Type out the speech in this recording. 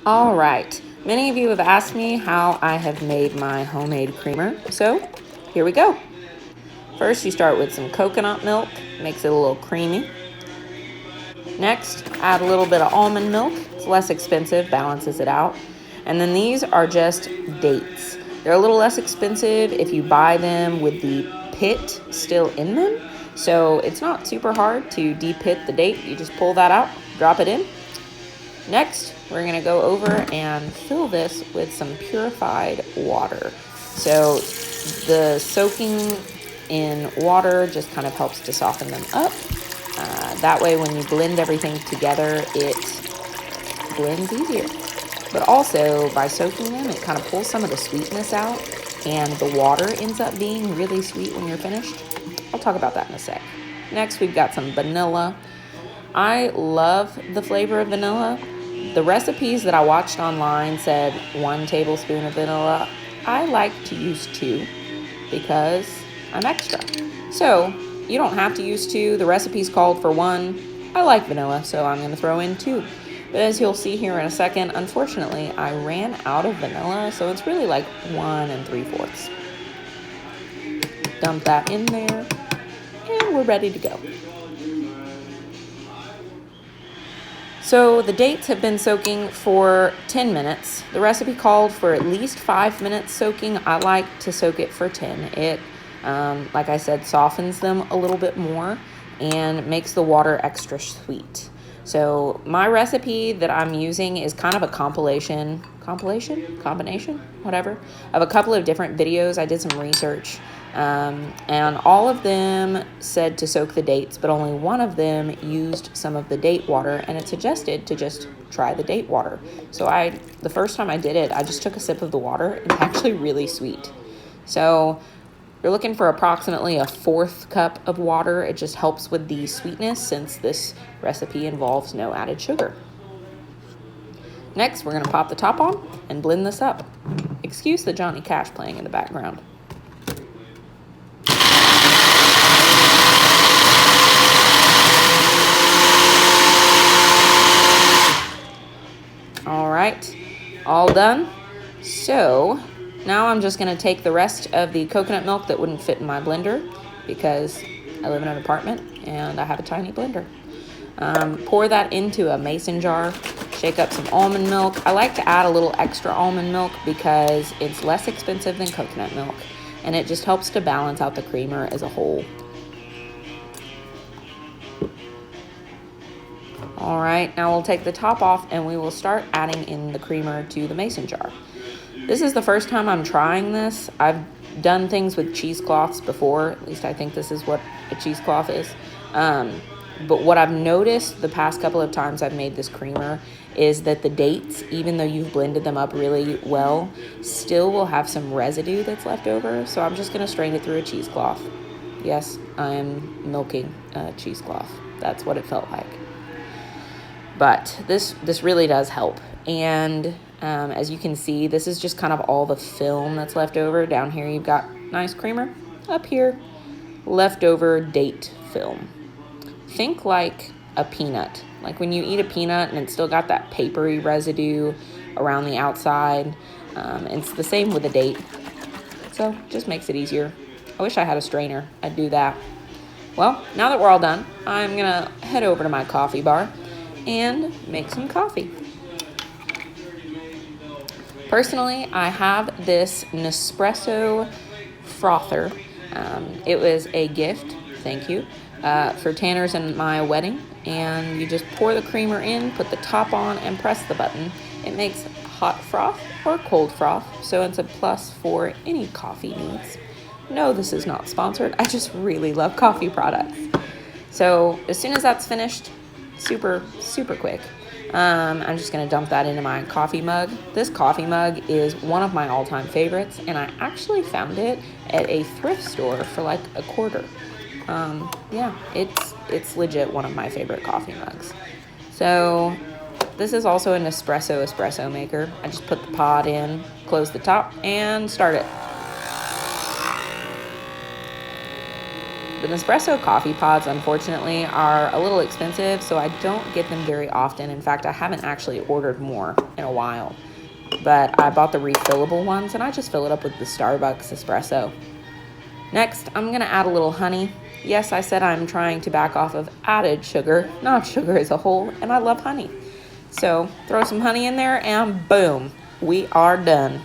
All right. Many of you have asked me how I have made my homemade creamer, so here we go. First, you start with some coconut milk, makes it a little creamy. Next, add a little bit of almond milk. It's less expensive, balances it out. And then these are just dates. They're a little less expensive if you buy them with the pit still in them. So it's not super hard to de-pit the date. You just pull that out, drop it in. Next, we're going to go over and fill this with some purified water. So the soaking in water just kind of helps to soften them up. That way, when you blend everything together, it blends easier. But also, by soaking them, it kind of pulls some of the sweetness out, and the water ends up being really sweet when you're finished. I'll talk about that in a sec. Next, we've got some vanilla. I love the flavor of vanilla. The recipes that I watched online said 1 tablespoon of vanilla. I like to use 2 because I'm extra. So you don't have to use 2. The recipe's called for 1. I like vanilla, so I'm going to throw in 2. But as you'll see here in a second, unfortunately, I ran out of vanilla, so it's really like 1 3/4. Dump that in there, and we're ready to go. So the dates have been soaking for 10 minutes. The recipe called for at least 5 minutes soaking. I like to soak it for 10. It, like I said, softens them a little bit more and makes the water extra sweet. So my recipe that I'm using is kind of a combination, whatever, of a couple of different videos. I did some research. And all of them said to soak the dates, but only one of them used some of the date water, and it suggested to just try the date water. So the first time I did it, I just took a sip of the water. It's actually really sweet. So you're looking for approximately a 1/4 cup of water. It just helps with the sweetness since this recipe involves no added sugar. Next, we're going to pop the top on and blend this up. Excuse the Johnny Cash playing in the background. All right, all done. So now I'm just going to take the rest of the coconut milk that wouldn't fit in my blender because I live in an apartment and I have a tiny blender. Pour that into a mason jar, shake up some almond milk. I like to add a little extra almond milk because it's less expensive than coconut milk, and it just helps to balance out the creamer as a whole. All right, now we'll take the top off and we will start adding in the creamer to the mason jar. This is the first time I'm trying this. I've done things with cheesecloths before. At least I think this is what a cheesecloth is. But what I've noticed the past couple of times I've made this creamer is that the dates, even though you've blended them up really well, still will have some residue that's left over. So I'm just gonna strain it through a cheesecloth. Yes, I am milking a cheesecloth. That's what it felt like. But this really does help. And as you can see, this is just kind of all the film that's left over. Down here you've got nice creamer. Up here, leftover date film. Think like a peanut. Like when you eat a peanut and it's still got that papery residue around the outside. It's the same with a date. So just makes it easier. I wish I had a strainer. I'd do that. Well, now that we're all done, I'm gonna head over to my coffee bar and make some coffee. Personally, I have this Nespresso frother. It was a gift, thank you, for Tanner's and my wedding. And you just pour the creamer in, put the top on, and press the button. It makes hot froth or cold froth, so it's a plus for any coffee needs. No, this is not sponsored. I just really love coffee products. So as soon as that's finished, super quick, I'm just gonna dump that into my coffee mug. This coffee mug is one of my all-time favorites, and I actually found it at a thrift store for like $0.25. Yeah, it's legit one of my favorite coffee mugs. So this is also an espresso maker. I just put the pod in, close the top, and start it. The Nespresso coffee pods, unfortunately, are a little expensive, so I don't get them very often. In fact, I haven't actually ordered more in a while. But I bought the refillable ones, and I just fill it up with the Starbucks espresso. Next, I'm going to add a little honey. Yes, I said I'm trying to back off of added sugar, not sugar as a whole, and I love honey. So throw some honey in there, and boom, we are done.